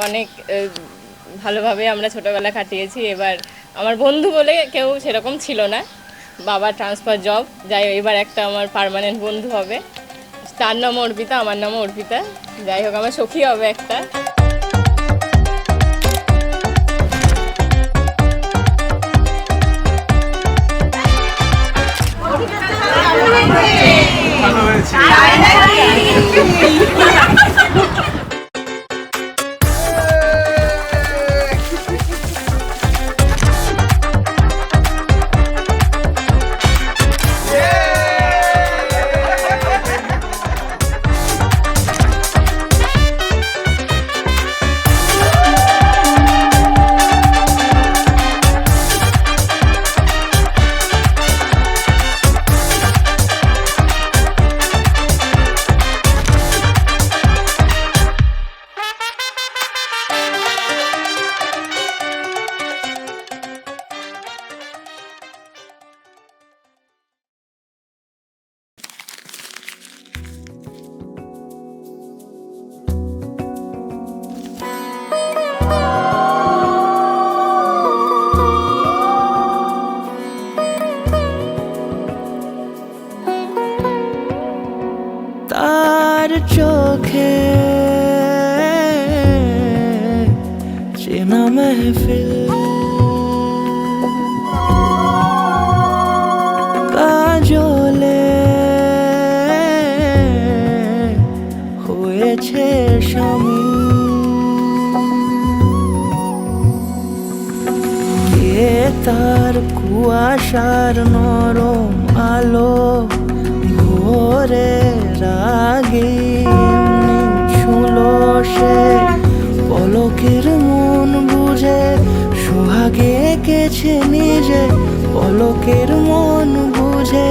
অনেক ভালোভাবে আমরা ছোটোবেলা কাটিয়েছি। এবার আমার বন্ধু বলে কেউ সেরকম ছিল না, বাবা ট্রান্সফার জব, যাই এবার একটা আমার পার্মানেন্ট বন্ধু হবে, তার নামও অর্পিতা, আমার নামও অর্পিতা। যাই হোক, আমার সখী হবে একটা। ভালো হয়েছে। তার চোখে চেনা মেহফিল, কাজলে হয়েছে শামিল। কে তার কুয়াশার নরম আলো ভোরে রাগে ছুলো সে, পলকের মন বুঝে সোহাগে এঁকেছে নিজে, পলকের মন বুঝে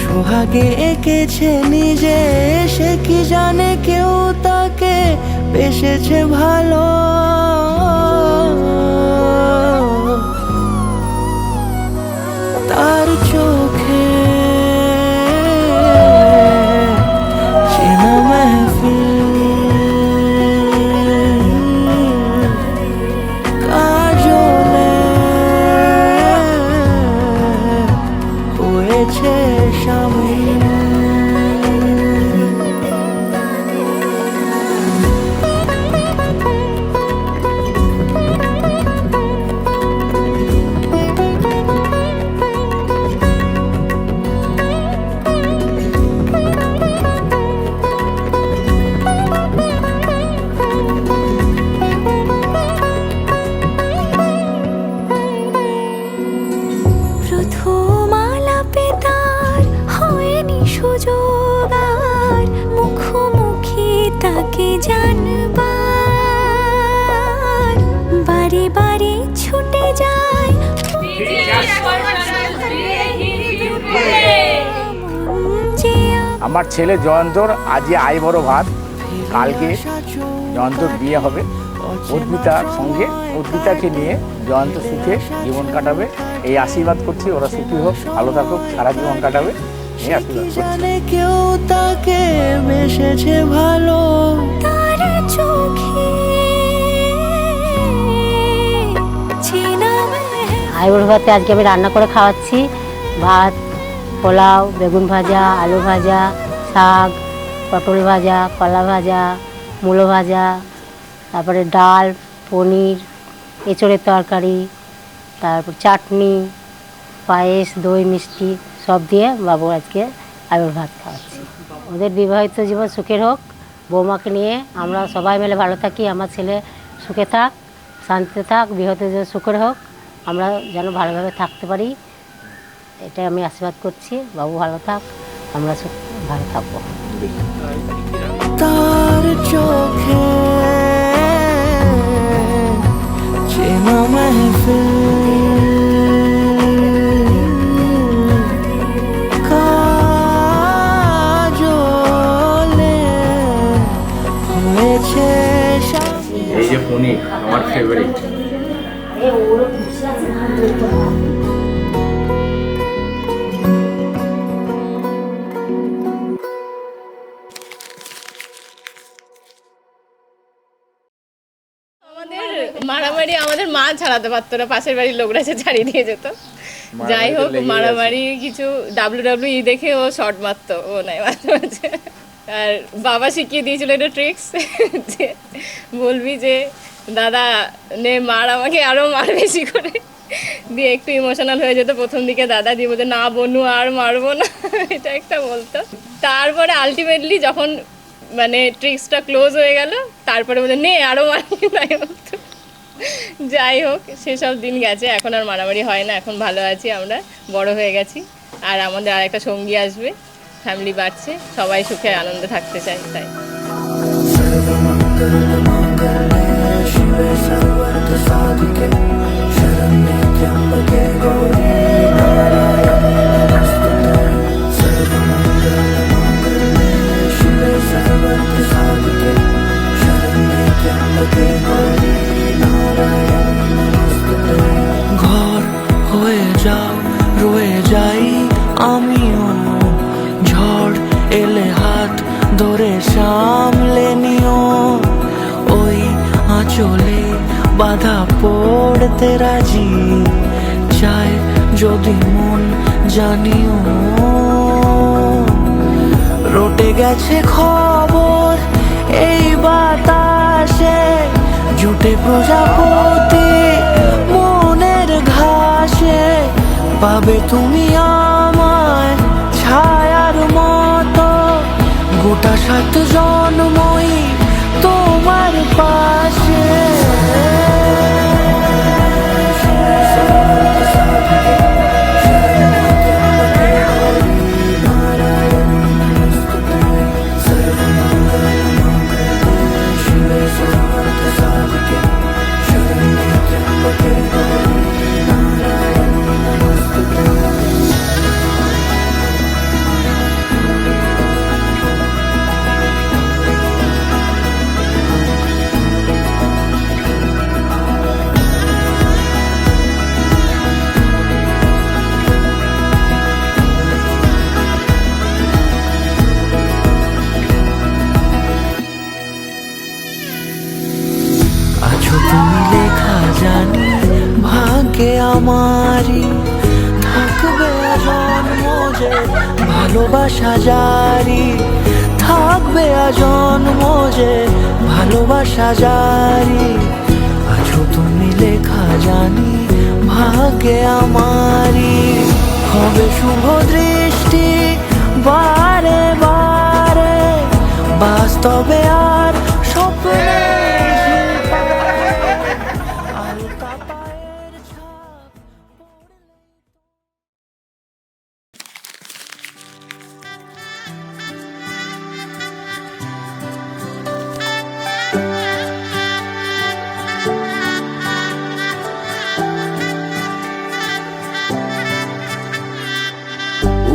সোহাগে এঁকেছে নিজে। সে কি জানে কেউ তাকে বেসেছে ভালো, তার চোখে চেনা মেহফিল, কাজলে হয়েছে শামিল। প্রথম আলাপে তার হয়নি সুযোগ আর মুখোমুখি তাকে জানবার, বারে বারে ছুটে যায় আমার ছেলে জয়ন্তর আজকে আই বড় ভাত, কালকে জয়ন্তর বিয়ে হবে অর্পিতার সঙ্গে। অর্পিতাকে নিয়ে জয়ন্ত সুখে জীবন কাটাবে, এই আশীর্বাদ করছি। ওরা সুখী হোক, ভালো থাকুক, সারা জীবন কাটাবে, এই আশীর্বাদ করছি। জানে কেউ তাকে বেসেছে ভালো, তার চোখে চেনা মেহফিল। আইবুড় ভাতে আজকে আমি রান্না করে খাওয়াচ্ছি। ভাত, পোলাও, বেগুন ভাজা, আলু ভাজা, শাক, পটল ভাজা, কলা ভাজা, মূলো ভাজা, তারপরে ডাল, পনির, এঁচড়ের তরকারি, তারপর চাটনি, পায়েস, দই, মিষ্টি সব দিয়ে বাবু আজকে আইবুড় ভাত খাওয়াচ্ছি। ওদের বিবাহিত জীবন সুখের হোক, বৌমাকে নিয়ে আমরা সবাই মিলে ভালো থাকি, আমার ছেলে সুখে থাক, শান্তিতে থাক, বিবাহিত জীবন সুখের হোক, আমরা যেন ভালোভাবে থাকতে পারি, এটাই আমি আশীর্বাদ করছি। বাবু ভালো থাক, আমরা ভালো থাকবো। তার চোখে চেনা মেহফিল, কাজলে হয়েছে শামিল। এই যে পনির আমার ফেভারিট। মারামারি আমাদের মা ছাড়াতে পারতো না, পাশের বাড়ির লোকরা এসে ছাড়িয়ে দিয়ে যেত। যাই হোক, মারামারি কিছু WWE দেখে ও শর্ট মারতো, ও নাই মাঝে মাঝে। আর বাবা শিখিয়ে দিয়েছিল এটা ট্রিক্স, যে বলবি যে দাদা নে মার, আমাকে আরও মার বেশি করে, দিয়ে একটু ইমোশনাল হয়ে যেত প্রথম দিকে দাদা, দিয়ে বলতে না বনু আর মারবো না, এটা একটা বলতো। তারপরে আলটিমেটলি যখন মানে ট্রিক্সটা ক্লোজ হয়ে গেল, তারপরে বলে নে আরও মারবি, তাই বলতো। যাই হোক, সেসব দিন গেছে, এখন আর মারামারি হয় না, এখন ভালো আছি, আমরা বড় হয়ে গেছি। আর আমাদের আর একটা সঙ্গী আসবে, ফ্যামিলি বাড়ছে, সবাই সুখে আনন্দে থাকতে চাই, তাই। ঘর হয়ে যাও, রয়ে যাই আমিও, ঝড় এলে হাত ধরে সামলে নিও, ওই আঁচলে বাধা পড়তে রাজি, চাই যদি মন জানিও। রটে গেছে খবর এই বাতাসে, জুটে প্রজাপতি মনের ঘাসে, পাবে তুমি আমায় ছায়ার মতো, গোটা 7 জন্মই তোমার পাশে। আছো তুমি লেখা জানি ভাগ্যে আমারই, থাকবে জন্ম যে ভালোবাসা জারি, থাকবে জন্ম যে ভালোবাসা জারি। আছো তুমি লেখা জানি ভাগ্যে আমারই, হবে শুভ দৃষ্টি বারে বারে, বাস্তবে আর স্বপ্নে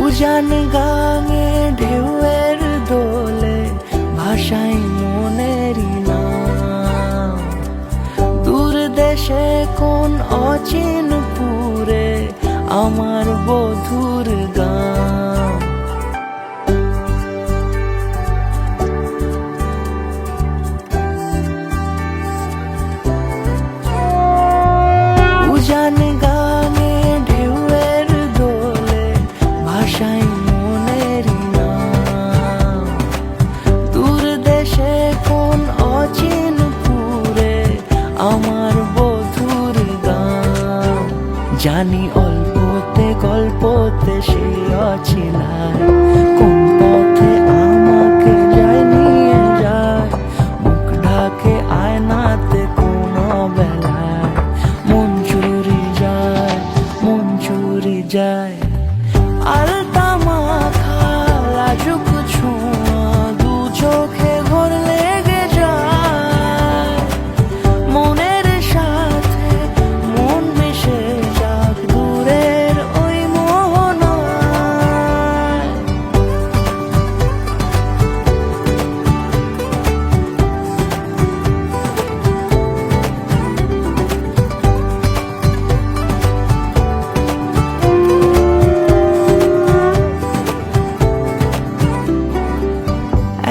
উজান গাঙে ঢেউয়ের দোলে ভাষাই মনেরই নাম, দূর দেশে কোন অচিনপুরে আমার বধুর গান। উজান গাঙে ঢেউয়ের দোলে ভাষাই মনেরই নাম, দূর দেশে কোন অচিনপুরে আমার বধুর গান। জানি অল্পতে গল্পতে সে অছিলায়, কোন পথে আমাকে যায় নিয়ে যায়, মুখ ঢাকে আয়নাতে কোন বেলায়, মন চুরি যায়, মন চুরি যায়। আলতা মাখা লাজুক ছোঁয়া দু চোখে ঘোর লেগে যায়, মনের সাথে মন মিশে যাক দূরের ওই মোহনায়।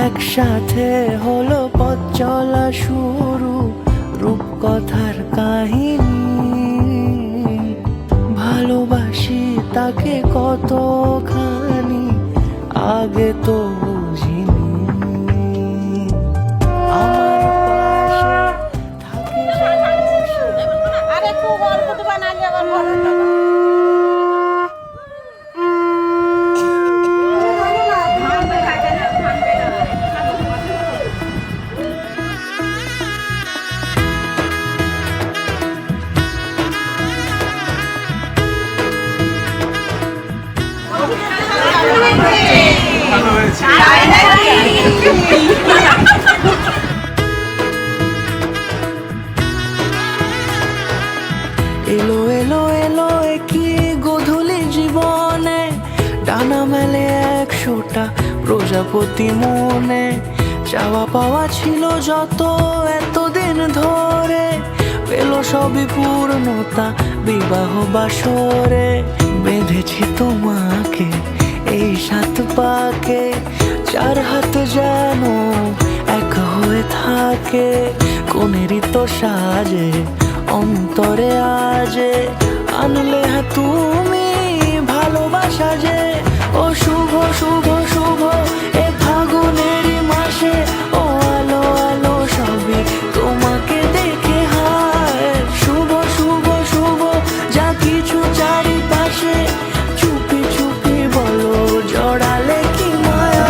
একসাথে হলো পথ চলা শুরু, রূপ কথার কাহিনী, ভালোবাসি তাকে কতখানি আগে তো বুঝিনি। আমার পাশে থাকে ভালো হয়েছে। এলো এলো এলো কি গোধূলি জীবনে, ডানা মেলে 100টা প্রজাপতি মনে। চাওয়া পাওয়া ছিল যত এতদিন ধরে, পেল সবই পূর্ণতা বিবাহ বাসরে। বেঁধেছি তোমাকে এই 7 পাকে, 4 হাত যেন এক হয়ে থাকে। কোনেরই তো সাজে অন্তরে আজে, আনলে হ্যাঁ তুমি ভালোবাসা যে। ও শুভ শুভ শুভ এ ফাগুনেরই মাসে, ও আলো আলো সবই তোমাকে দেখে হায়। শুভ শুভ শুভ যা কিছু চারিপাশে, চুপি চুপি বলো জড়ালে কি মায়া।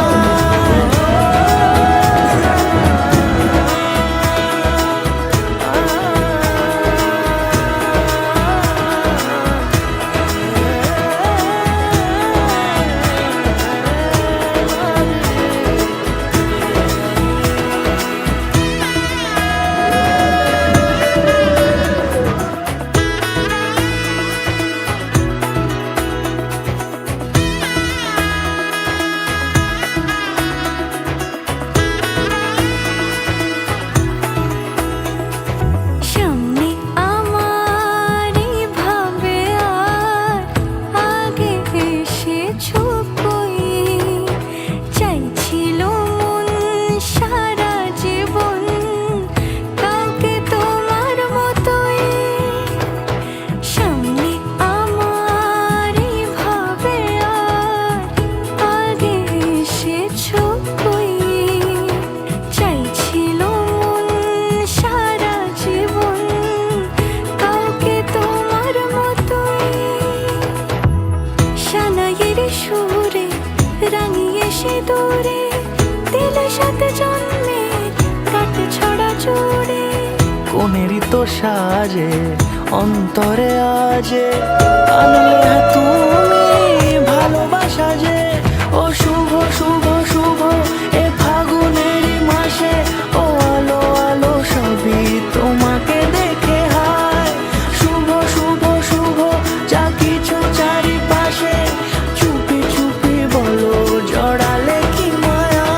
সামনে আমার ভাবে আর আগে এসেছো কই, চাইছিল মন সারা জীবন কাউকে তোমার মতোই। সামনে আমার ভাবে আর আগে এসেছো কই, চাইছিল মন সারা জীবন কাউকে তোমার মতোই। সানাইয়ের সুরে রাঙিয়ে সে দূরে, দিলে 7 জন্মের কাট ছড়া জোড়ে। কোনেরই তো সাজে অন্তরে আজে, আনলে হ্যাঁ তুমি ভালোবাসা যে। ও শুভ শুভ শুভ এ ফাগুনেরই মাসে, ও আলো আলো সবই তোমাকে দেখে হায়। শুভ শুভ শুভ যা কিছু চারিপাশে, চুপি চুপি বলো জড়ালে কি মায়া।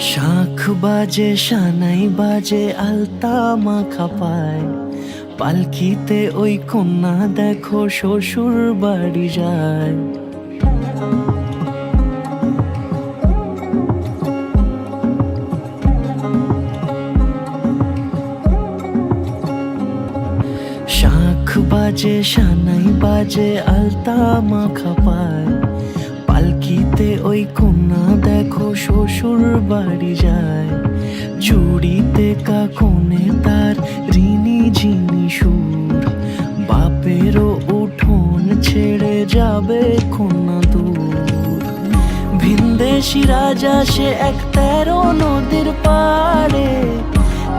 শাঁখ বাজে সানাই বাজে আলতা মাখা পায়, পালকিতে ওই কন্যা দেখো শ্বশুর বাড়ি যায়। শাঁখ বাজে সানাই বাজে আলতা মাখা পায়, পালকিতে ওই কন্যা দেখো শ্বশুর বাড়ি যায়। চুড়িতে কাকনে তার ঋণী ঝিনি সুর, বাপেরও উঠোন ছেড়ে যাবে কন্যা দূর। ভিনদেশি রাজা সে এক 13 নদীর পাড়ে,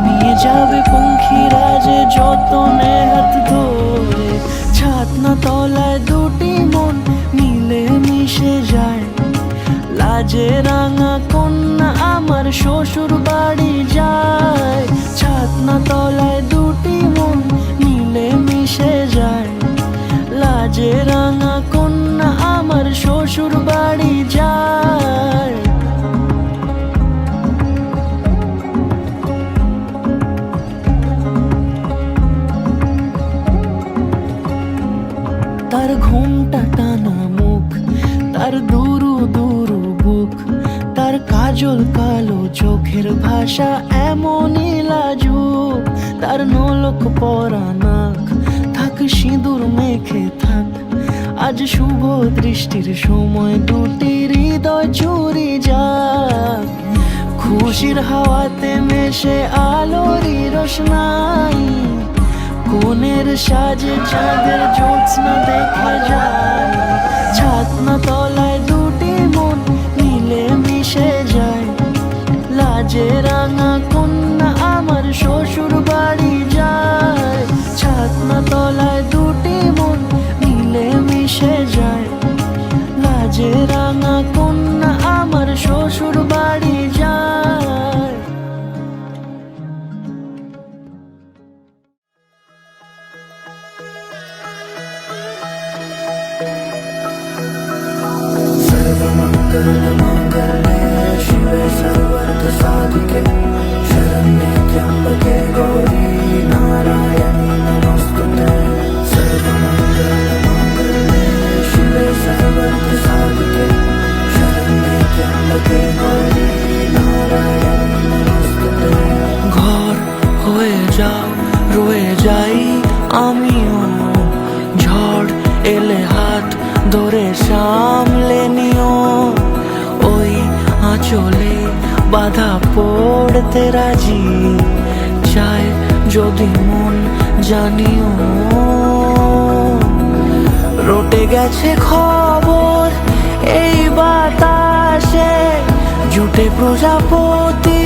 নিয়ে যাবে পঙ্খিরাজে যতনে হাত ধরে, ছাতনা তলায় দুটি মন মিলে মিশে যায়। লাজে রাঙা কন্যা আমার শ্বশুর বাড়ি যায়, ছাতনা তলায় দুটি মন মিলে মিশে যায়। লাজে রাঙা কন্যা আমার শ্বশুর বাড়ি যায়। তার ঘোমটা টানা মুখ, তার দুরু দুরু বুক, তার কাজল কালো চোখের ভাষা এমনই লাজুক। তার নলক পরা নাক, থাক সিঁদুর মেখে থাক। আজ শুভ দৃষ্টির সময় দুটি হৃদয় চুরি যাক। খুশির হাওয়াতে মেশে আলোরই রোশনাই, কোণের সাজে চাঁদের জ্যোৎস্না দেখা যায়। ছাতনা তলায় দুটি মন মিলে মিশে যায়। লাজে রাঙা কন্যা আমার শ্বশুর বাড়ি যায়, ছাতনা তলায় দুটি মন মিলে মিশে যায়। লাজে রাঙা কন্যা আমার শ্বশুর বাড়ি যায়। ঘর হয়ে যাও রয়ে যাই আমিও, ঝড় এলে হাত ধরে সামলে নিও। ওই আঁচলে বাধা পড়তে রাজি, চায় যদি মন জানিও। রটে গেছে খবর এই বাতাসে, জুটে প্রজাপতি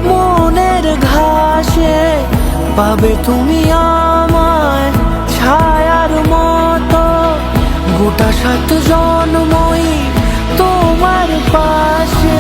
মনের ঘাসে। পাবে তুমি আমায় ছায়ার মতো, গোটা 7 জন্মই তোমার পাশে।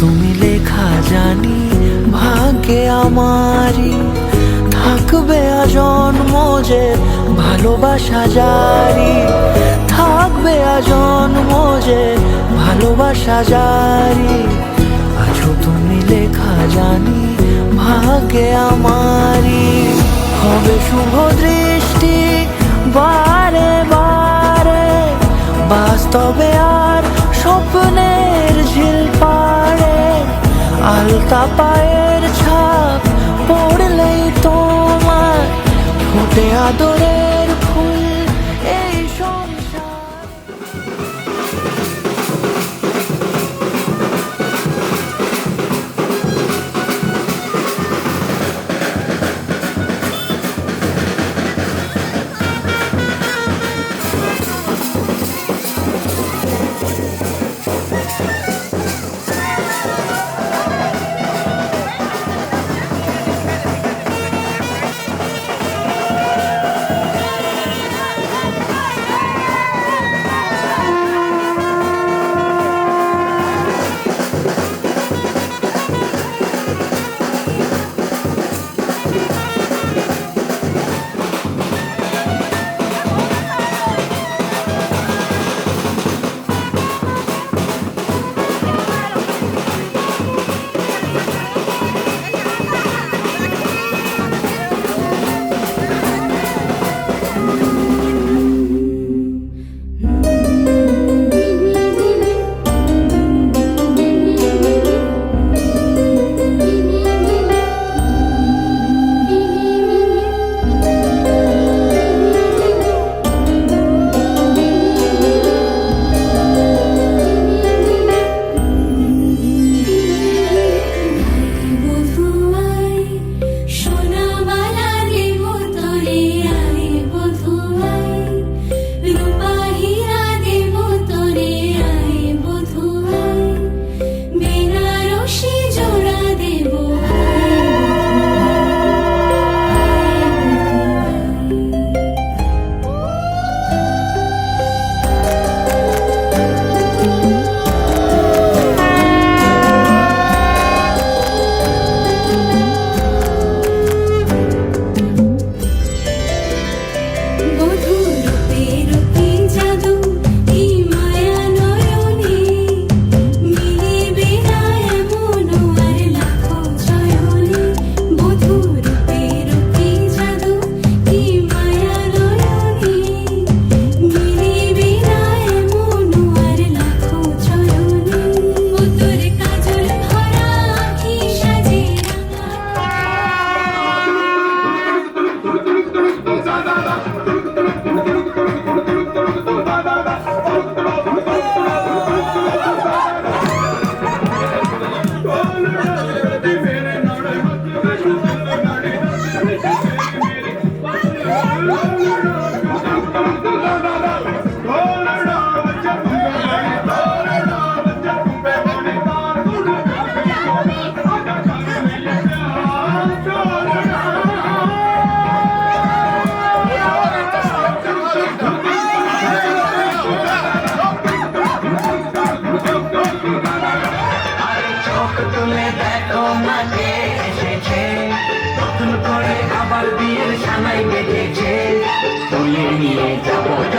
তুমি লেখা জানি ভাগ্যে আমারই, থাকবে আজন্ম যে ভালোবাসা জারি। থাকবে আজন্ম যে ভালোবাসা জারি। আছো তুমি লেখা জানি ভাগ্যে আমারই। হবে শুভ দৃষ্টি বারে বারে, বাস্তবে আর স্বপ্নের ঝিল পাড়ে। আলতা পায়ের ছাপ পড়লেই তোমার ফোটে আদরের ফুল এই সংসার।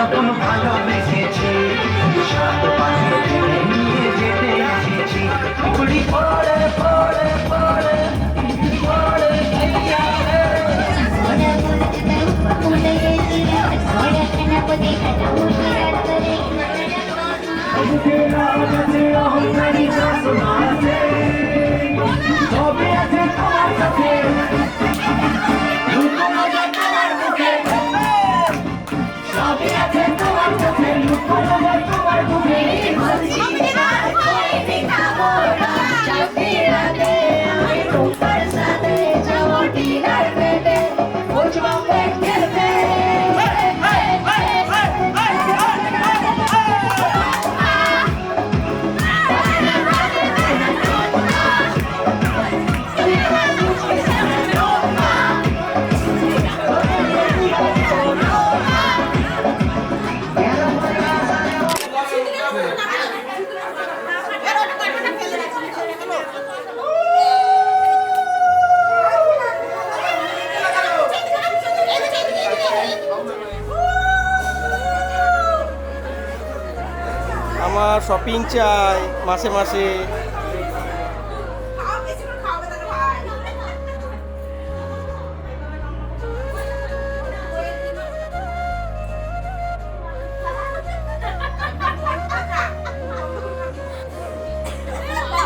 যখন ভালোবেসেছি সাত পাশে টেনে নিয়ে যেতে এসেছি ঘুড়ি পড়ে পড়ে পড়ে পড়ে আমার শপিং চাই মাসে মাসে।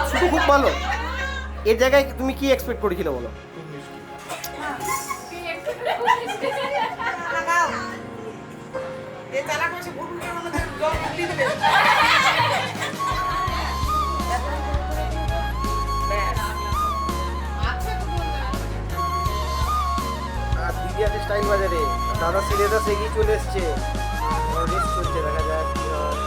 শুধু খুব ভালো। এর জায়গায় তুমি কি এক্সপেক্ট করেছিলে বলো? দিদি আছে স্টাইল বাজারে, দাদা সিলেদাস এগিয়ে চলে এসছে, রেস চলছে, দেখা যাক কি হয়।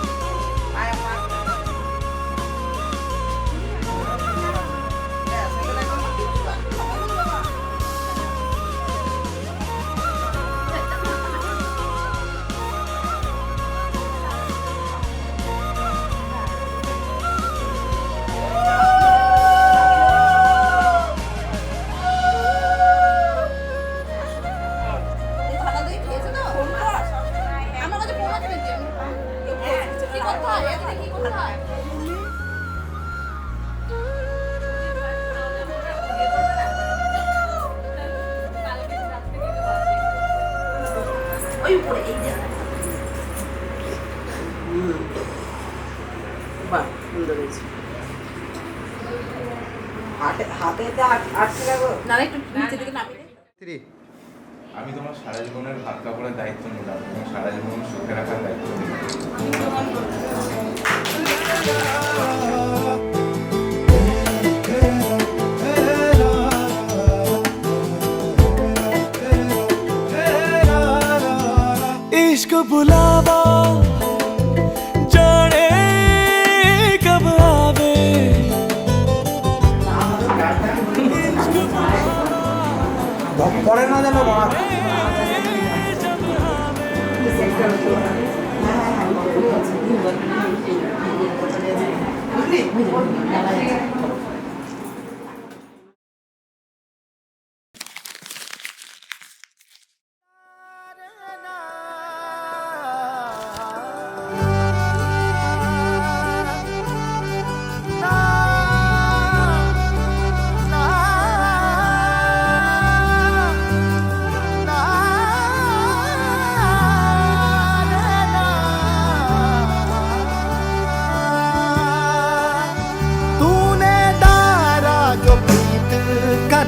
বাহ, সুন্দর হয়েছে। হাতে আটকে রাখো না, একটু নিচে দিকে নামিয়ে। আমি তোমার সারা জীবনের হাত কাপড়ের দায়িত্ব নিলাম, তোমার সারা জীবন সুখে রাখার দায়িত্ব নিলাম। इश्क बुलावा जाने कब आवे পরে না জানো মা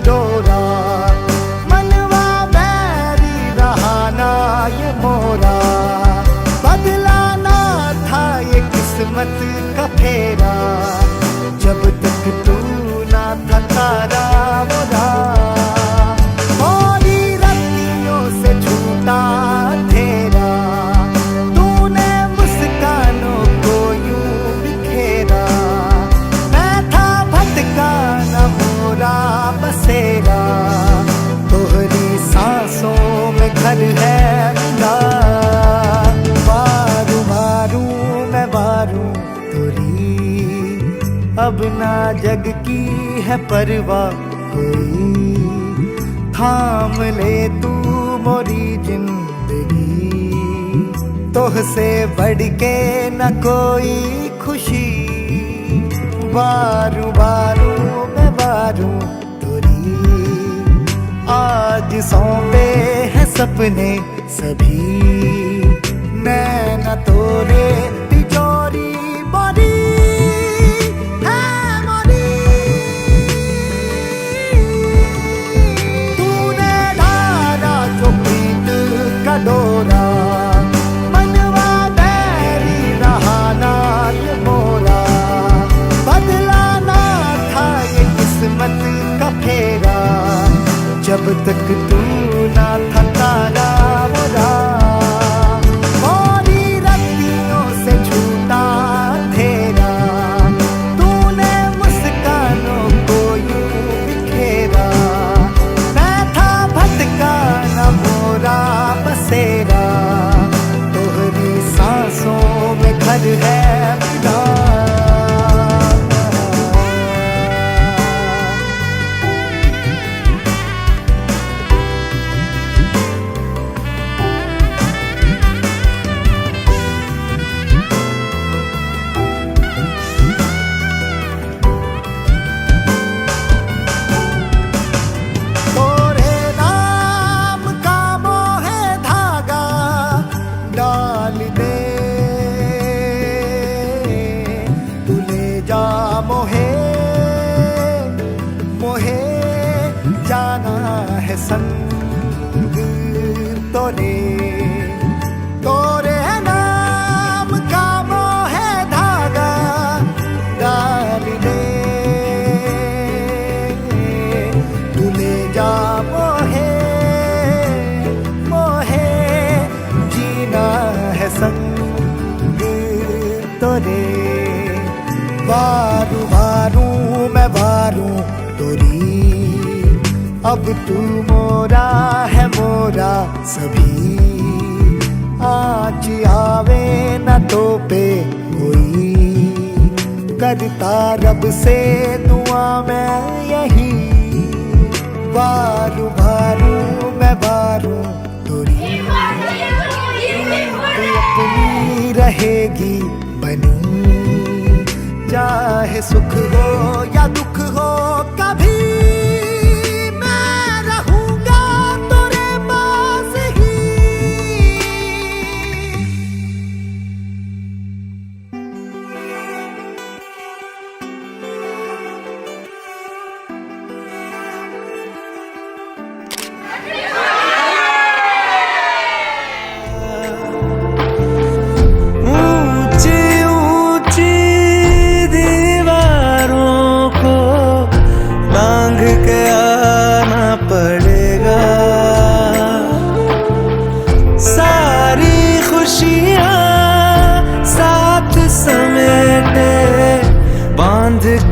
डोरा मनवा बैरी रहाना ये मोरा बदलाना था ये किस्मत का फेरा जब तक तू ना था तारा मोरा मोरी रत्तियों से छूटा तेरा तूने मुस्कानों को यूं बिखेरा मैं था भटका न मोरा बसेरा तोहरी सांसों में घर है मिला मारू मारू मैं मारू तोरी अब ना जग की है परवाह कोई थाम ले तू मोरी जिंदगी तोह से बढ़ के न कोई खुशी, बारू बारू मैं बारू तोरी, आज सौंपे हैं सपने सभी, नैना तोरे तिजोरी बड़ी है मोरी। तूने धारा जो प्रीत का डोरा, मनवा बैरी रहा नाल मोरा, बदलाना था ये किस्मत का फेरा, जब तक तू ना था तारा मोरा। मोरी रत्तियों से छूटा अंधेरा, तूने मुस्कानों को यूं बिखेरा, मैं था भटका न मोरा बसेरा, तोहरी सांसों में घर है मेरा। संग तोरे तोरे नाम का मोहे धागा डाल दे, तू ले जा मोहे मोहे, जीना है संग तोरे। वारू वारू मैं वारू तोरी, अब तू मोरा है मोरा सभी, आज आवे न तो पे कोई, करता रब से दुआ मैं यही, वारू वारू मैं वारू तोरी, तू अपनी रहेगी बनी, चाहे सुख हो या दुख हो कभी,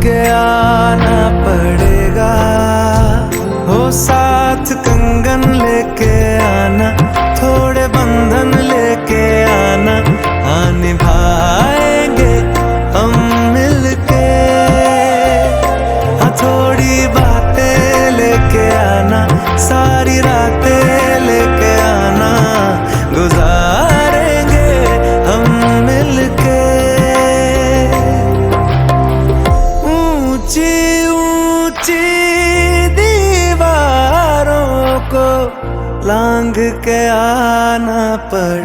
के आना पड़ेगा, हो साथ कंगन लेके आना, थोड़े बंधन लेके आना, हाँ निभाएंगे हम मिलके, हाँ थोड़ी बातें लेके आना, सारी रातें लेके आना, गुजारेंगे हम मिलके। लांघ के आना पड़ेगा।